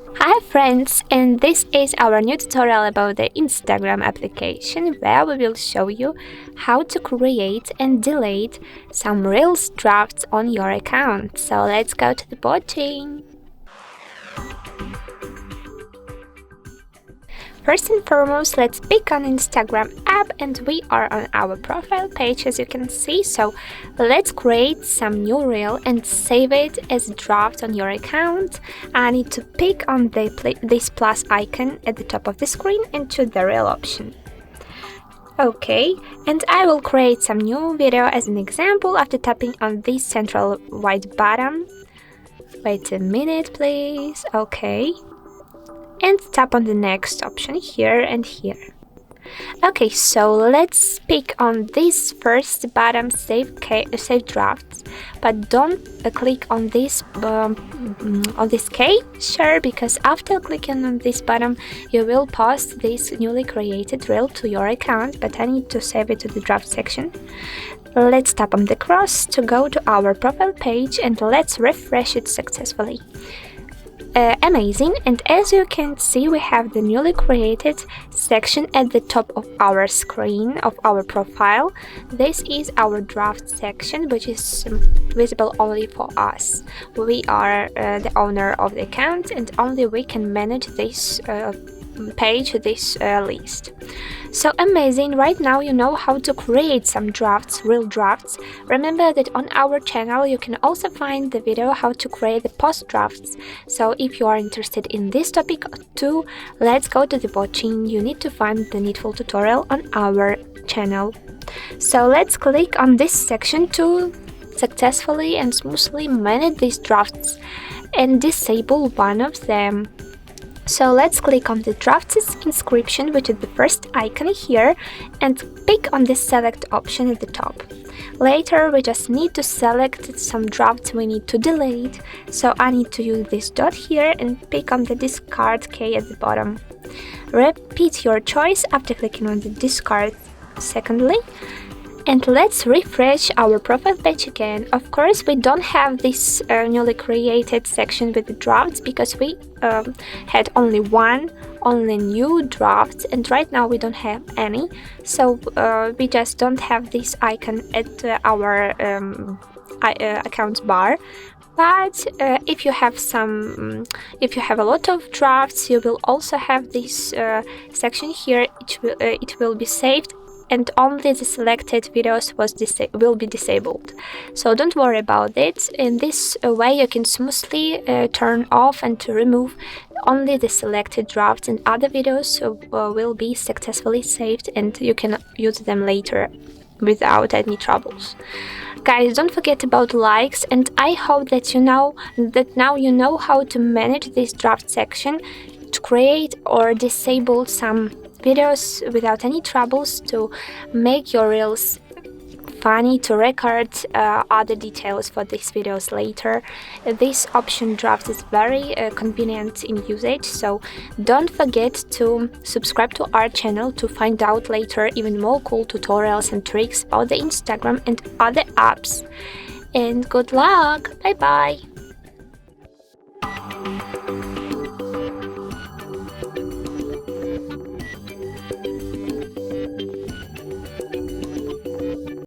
Hi friends, and this is our new tutorial about the Instagram application where we will show you how to create and delete some Reels drafts on your account. So let's go to the botting. First and foremost, let's pick on Instagram app and we are on our profile page as you can see. So let's create some new reel and save it as a draft on your account. I need to pick on this plus icon at the top of the screen and choose the reel option. Okay, and I will create some new video as an example after tapping on this central white button. Wait a minute please. Okay. And tap on the next option here and here. Okay, so let's pick on this first button, save drafts, but don't click on this K share, because after clicking on this button you will post this newly created reel to your account, but I need to save it to the draft section. Let's tap on the cross to go to our profile page and let's refresh it successfully. Amazing, and as you can see we have the newly created section at the top of our screen of our profile. This is our draft section, which is visible only for us. We are the owner of the account and only we can manage this page, this list. So amazing, right now you know how to create some drafts, real drafts. Remember that on our channel you can also find the video how to create the post drafts. So if you are interested in this topic too, let's go to the watching. You need to find the needful tutorial on our channel. So let's click on this section to successfully and smoothly manage these drafts and disable one of them. So let's click on the drafts inscription, which is the first icon here, and pick on the select option at the top. Later we just need to select some drafts we need to delete, so I need to use this dot here and pick on the discard key at the bottom. Repeat your choice after clicking on the discard secondly. And let's refresh our profile page again. Of course, we don't have this newly created section with the drafts because we had only new drafts, and right now we don't have any. So we just don't have this icon at our account bar. But if you have a lot of drafts, you will also have this section here. It will be saved, and only the selected videos will be disabled. So don't worry about it. In this way you can smoothly turn off and to remove only the selected drafts, and other videos will be successfully saved and you can use them later without any troubles. Guys, don't forget about likes, and I hope that now you know how to manage this draft section to create or disable some videos without any troubles, to make your reels funny, to record other details for these videos later. This option draft is very convenient in usage, so don't forget to subscribe to our channel to find out later even more cool tutorials and tricks about the Instagram and other apps. And good luck! Bye bye!